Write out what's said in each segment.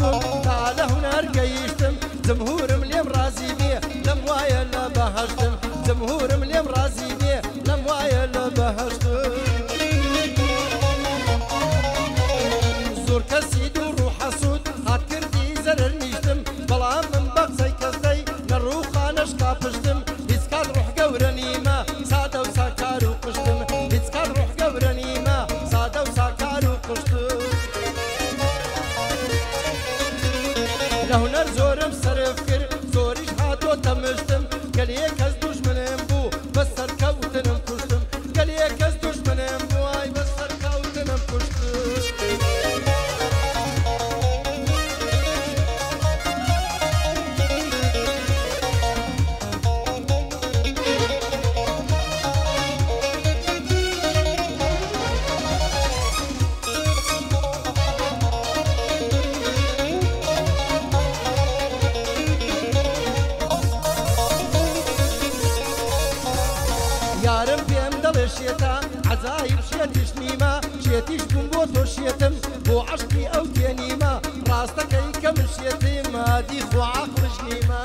بوم تا لە هونەر گەیشتم جمهورم لێم رازی بێ لەم وایە لە بەهەشتم جمهورم لێم رازی بێ لەم وایە لە بەهەشتم زۆر کەسی دوو ڕوو حەسوود هات کردی زەرەر نیشتم بەڵام من بە قسەی کەسدەی نەڕوو خانەش کاپشتم هیچ کات ڕوح گەورە نیمە سادە و ساکار و قشتم هیچ کات ڕوح گەورە نیمە سادە و ساکار و قشتم لە هونەر زۆرم سەرف کرد زۆریش هاتۆتە مشتم گەلێ کەس دوژمنم بوو بە سەرکەوتنم کوشتم گەلێ کەس دوژمنم بوو ئای بە سەرکەوتنم کوشتم یارم پێم دەڵێ شێتە عەجایب شێتیش نیمە شێتیش بووم بۆ تۆ شێتم بۆ عەشقی ئەو تێنیمە ڕاستەکەی کە من شێتم مادی خۆ عەقڵش نیمە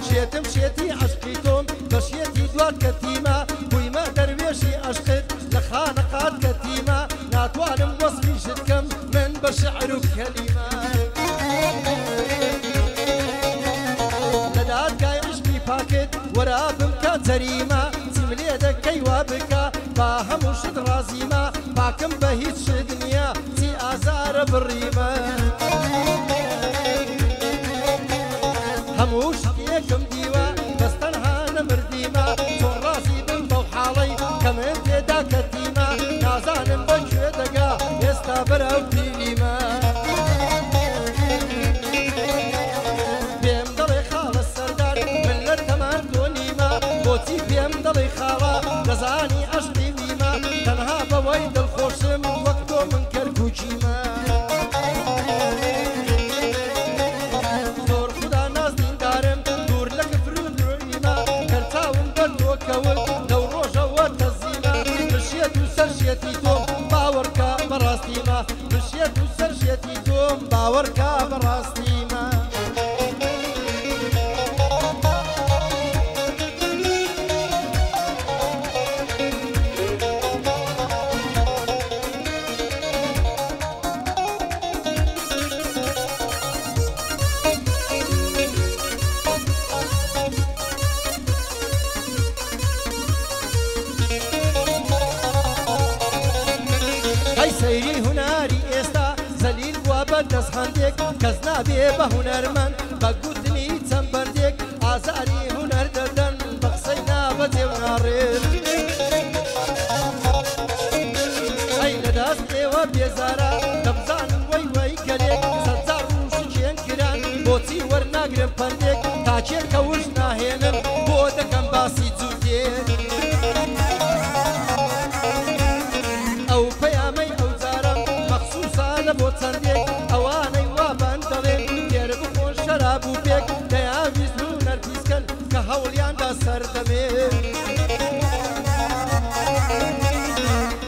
شێتم شێتی عەشقی تۆم بە شێتی دوات کەتیمە بوویمە دەروێشی عەشقت لە خانەقات کەتیمە ناتوانم وەسفی شتکەم من بە شیعر و کەلیمە پاکت وەرا بمکە جەریمە چیم لێ دەکەی وا بکە با هەموو شت ڕازیمە باکم بە هیچ شت نییە چی ئازارە بڕیمە هەموو شتێکم دیوە بەس تەنها نەمردیمە چۆن ڕازی بم بەو حاڵەی کە من تێدا کەتیمە نازانم بە کوێ دەگا ئێستا بەرەو پیلیمە بۆچی پێم دەڵێ خاڵە دەزانی عەشقی ویمە تەنها بەوەی دڵخۆشم وەک تۆ من کەرکووچیمە زۆر خودا نازنیندارم دوور لە کفر و درویمە کەرچاوم بەر تۆ کەوت لەو ڕۆژەوە تەزیمە بشێت و سەر شێتی تۆم باوەڕکە بەڕاستیمە بشێت و سەر شێتی تۆم باوەڕکە بەڕاستیمە سەیری هوناری ئێستا زەلیل بووە بەردەست هەندێک کەس نابێ بە هونەرمەند بە گوتنی چەند بەردێک ئازاری هونەر دەدەن بە قسەی نابەجێ و ناڕێت ئەی لەدەست ئێوە بێزارە دەبزانم وەی وەی گەلێک سەرجار ڕووشکێن کران بۆچی وەرناگرم پەندێک تاکێکە وش ناهێنم بۆ دەکەم باسی جووتێک ئەو پەیامەی ئەو جارە مەخسووسە لە بۆ چەندێک ئەوانەی وا بەن دەڵێن تێر بخۆن شەراب و پێک دەیاویست و نەرپیسکەن کە هەوڵیاندا سەردەمێ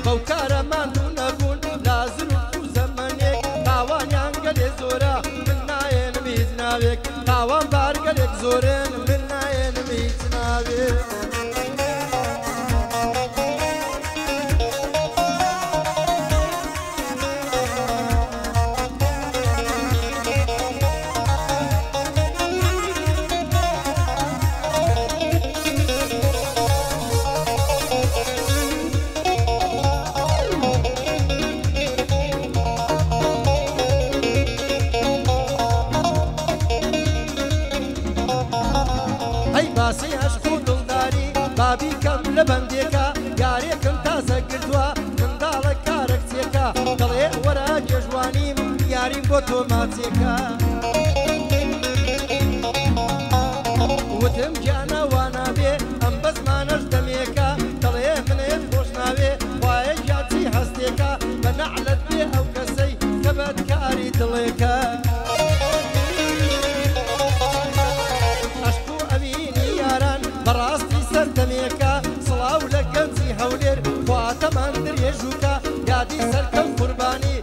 بەو کارە ماندوو نەبوون لازر و زەمەنێک تاوانیان گەلێ زۆرە من نایەنم هیچ ناوێک تاوان بار گەلێک زۆرن من نایەنم هیچ ناوێک باسی عشق و دڵداری بابی کەم لە بەندێکە یارێکم تازە کردووە منداڵە کارە کچێکە دەڵێ وەرە جێژوانیم یاریم بۆ تۆ ماچێکە وتم گیانە وا نابێ ئەم بە زمانەش دەمێکە دەڵێ منێت خۆش ناوێ وایە ژاچی هەستێکە بە نەعلەت بێ ئەو کەسەی کە بەدکاری دڵێکە بەڕاستی سەردەمێکە سڵاو لە گەنجی هەولێر خواتەمان درێژووکە یادی سەرکەم قوربانی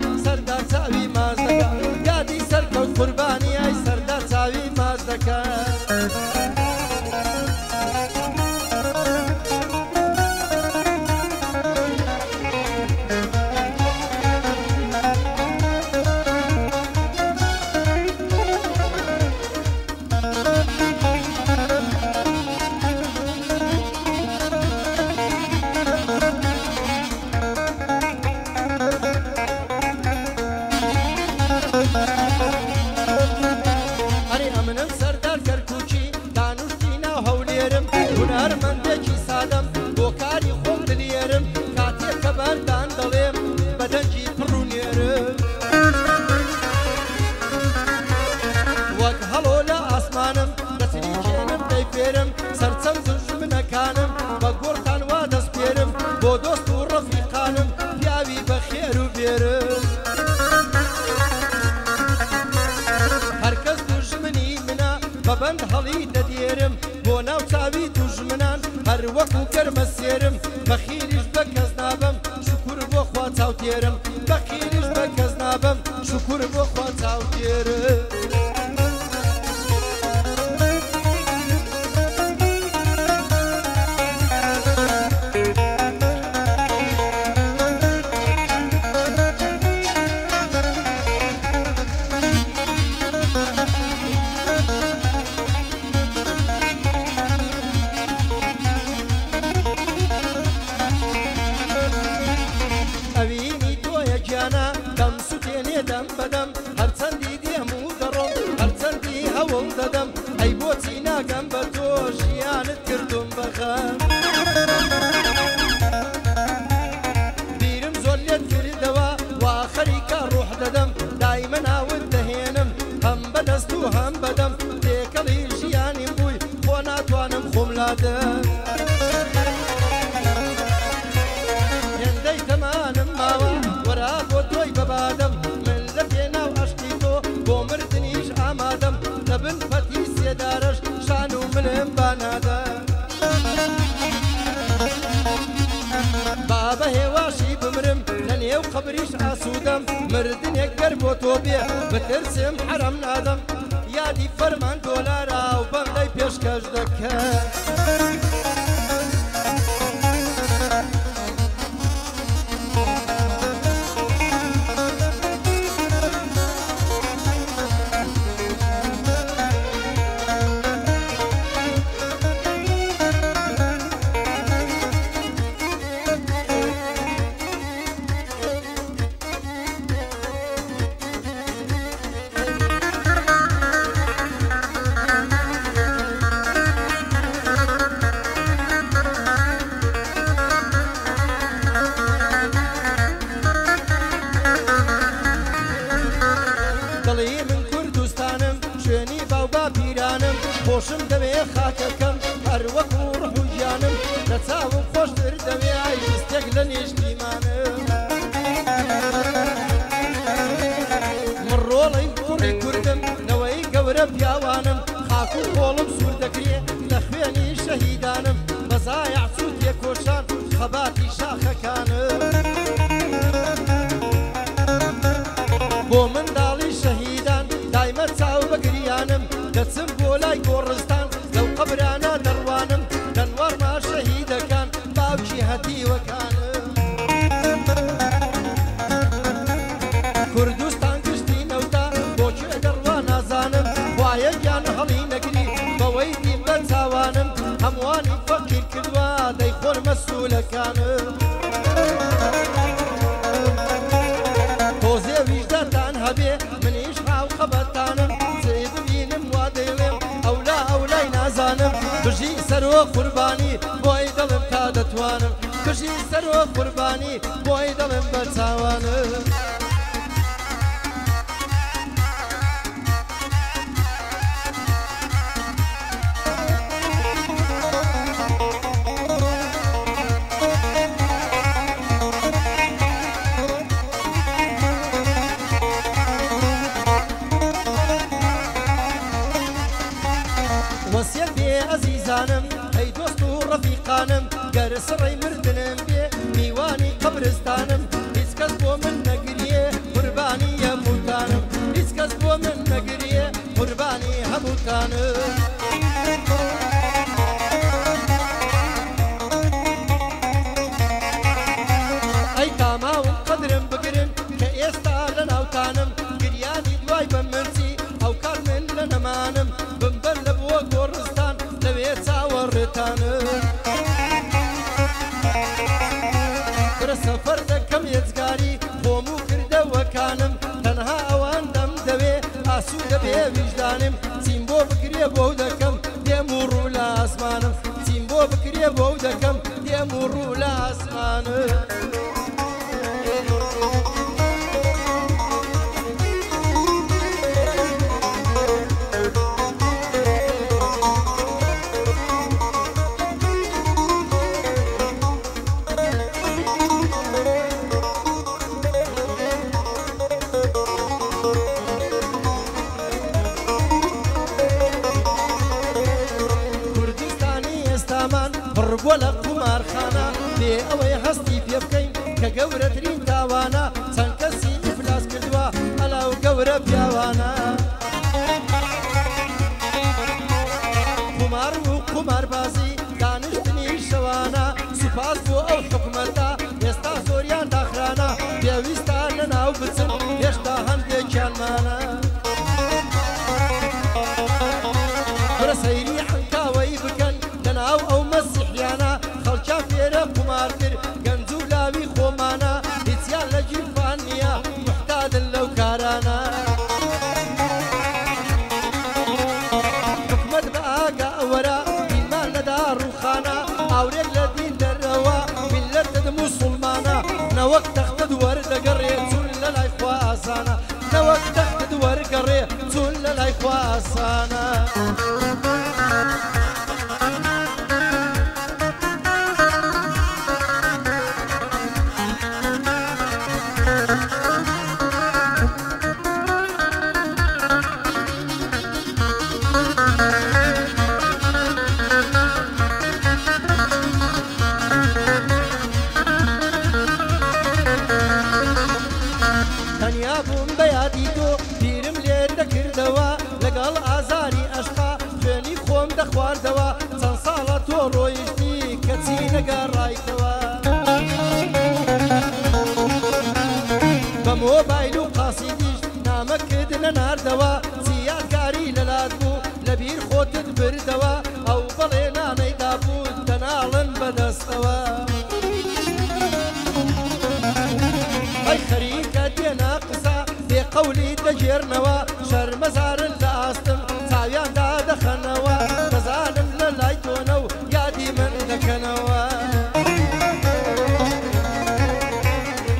هەڵی دەدێرم بۆ ناو چاوی دوژمنان هەر وەکو گەرمە سێرم بەخیریش بە کەس نابم شکر بۆ خوا چاوتێرم بەخیریش بە کەس نابم شکر بۆ خوا چاوتێرم دەم بەدەم هەرچەندی دێم و دەڕۆم هەرچەندی هەوڵ دەدەم ئەی بۆچی ناگەم بە تۆ ژیانت کردوم بەخەم بیرم زۆر لێت کردەوە وا خەریکە ڕوح دەدەم دایمە ناوت دەهێنم هەم بەدەست و هەم بەدەم تێکەڵی ژیانیم بووی خۆ ناتوانم خۆم لادەم هێندەی تەمانم ماوە وەرا بۆ تۆی بەبادەم بۆ مردنیش ئامادەم لە بن فەتی سێدارەش شان و منم بانادە با بە هێواشی بمرم لە نێو قەبریش ئاسوودەم مردنێک گەر بۆ تۆ بێ بترسم حەرەم نادەم یادی فەرمان دۆلارە و بەندەی پێشکەش دەکەم خۆشم دەوێ خاکەکەم هەر وەکو ڕوح و ژیانم لە چاوم خۆشتر دەوێ ئایستێک لە نێشتیمانم من ڕۆڵەی کوڕی کوردم نەوەی گەورە پیاوانم خاک و خۆڵم سوور دەکرێ لە خوێنی شەهیدانم بەزایع چوو تێکۆشان خەباتی شاخەکانم بۆ منداڵی شەهیدان دایمە چاو بەگریانم دەچم بۆ لای گۆڕستان لەو قەبرانە دەڕوانم دەنوەڕما شەهیدەکان باوکی هەتیوەکانم کوردستان گشتی نەوتا بۆکێ دەڕوا نازانم وایە گیان هەڵی نەگری بەوەی دیم بە چاوانم هەمووانی فەقیر کردووە دەیخۆر مەسوولەکانم تۆزێ ویژدەتان هەبێ منیش هاو خەبەتانم بژی سەرۆ قوربانی بۆی دڵم تا دەتوانم بژی سەرۆ قوربانی بۆی دڵم بە چاوانم وەسیەت بێ ئەزیزانم ئەی دۆست و ڕەفیقانم گەر سڕەی مردنم بێ میوانی قەبرستانم هیچ کەس بۆ من نەگریێ قوربانی هەمووتانم هیچ کەس بۆ من نەگریێ قوربانی هەمووتانم ئەی تاماوم قەدرم بگرن کە ئێستا لە ناوتانم گریانی دوای بە مرچی ئەو کار من لە نەمانم بمبەر لە بۆ گۆڕستان لەوێ چاوەڕێتانم برە سەفەر دەکەم هێزگاری خۆم و کردەوەکانم تەنها ئەوان دەم دەوێ ئاسوو دەبێ ویژدانم چیم بۆ بکرێ بۆ دەکەم دێم و ڕوو لە ئاسمانم چیم بۆ بکرێ بۆ دەکەم دێم و ڕوو لە ئاسمانم ولا قمار خانة بي أوي هستي في بكين كجورة رين تاوانا تنكسي إفلاس كدوا ألا وجورة بيوانا قمار بازي دانشتني شوانا سپاس بو أو حكمتا يستا سوريان داخرانا بيويستا لنا وبتسن يشتا هندي كان مانا برسيري عنكا ويبكن لناو أو مسيحيانا خلقا فيرا قمارتر قنزو لاوي خومانا اتيان لجيفانيا محتاد لو كارانا حكمت بآقا ورا إيمان لدار وخانا أوريك لدين دروا ملة مسلمانا نوك تختد ورد قرية تول للايخوا أسانا نوك تختد ورد قرية تول للايخوا أسانا خواردەوە چەند ساڵە تۆ ڕۆیشتی کەچی نەگەڕایتەوە بە مۆبایل و قاسیدیش نامەکردنە ناردەوە چیادگاری لەلات بوو لەبیر خۆتت بردەوە ئەو بەڵێ نانەیدا بوو دەناڵن بەدەستەوە ئەی خەریکە دێنا قسە بێ قەولی دەگێرنەوە شەرمەزارن لە ئاستم چاویاندا دەخەنەوە دەزانم لە لای تۆنە و یادی من دەکەنەوە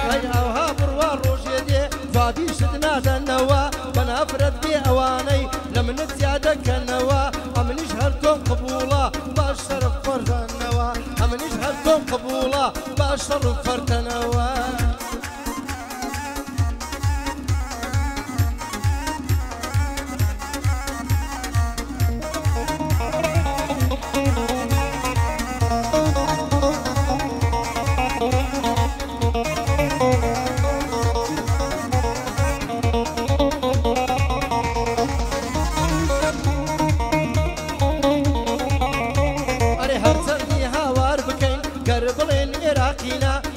ئەی ئەوها بڕوا ڕۆژێ دێ دوابیشت نادەنەوە بە نافرەت بێ ئەوانەی لە منت زیادەکەنەوە ئەمنیش هەر تۆم قبوڵە باش شەرف فەرتەنەوە ئەمنیش هەر تۆم قبوڵە باش شەرف فەرتەنەوە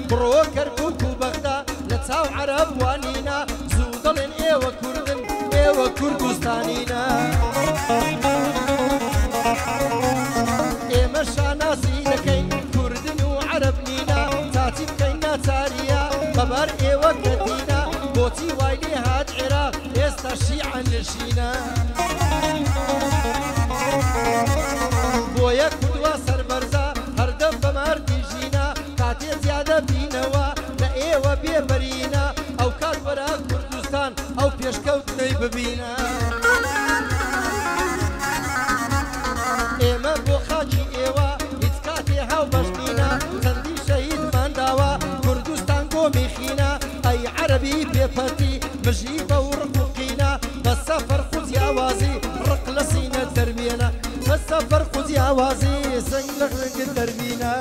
بڕۆ کەرکووک و بەغدا لە چاو عەرەب وانینە زوو دەڵێن ئێوە کوردن ئێوە کوردستانینە ئێمە شانازی دەکەین کوردن و عەرەب نینە چاچی بکەین ناچاریە بەبەر ئێوە کەتینە بۆچی وای لێ هات عێراق ئێستا شیعە نشینە بۆیە کوردوە سەربەرزە هەردەم بە ماردی ژینە کاتێ زیادە بینەوە لە ئێوە بێبەرینە ئەو کات وەرە کوردستان ئەو پێشکەوتنەی ببینە ئێمە بۆ خاکی ئێوە هیچ کاتێ هاو بەشنینە چەندی شەهیدمان داوە کوردستان گۆمیخینە ئەی عەرەبی پێپەتی بژی بە و ڕقوقینە بە سەفەر خوزیاوازی ڕق لە سینە دەربێنە بە سەفەر خوزیاوازی سنگ لە ڕنگت دەربینە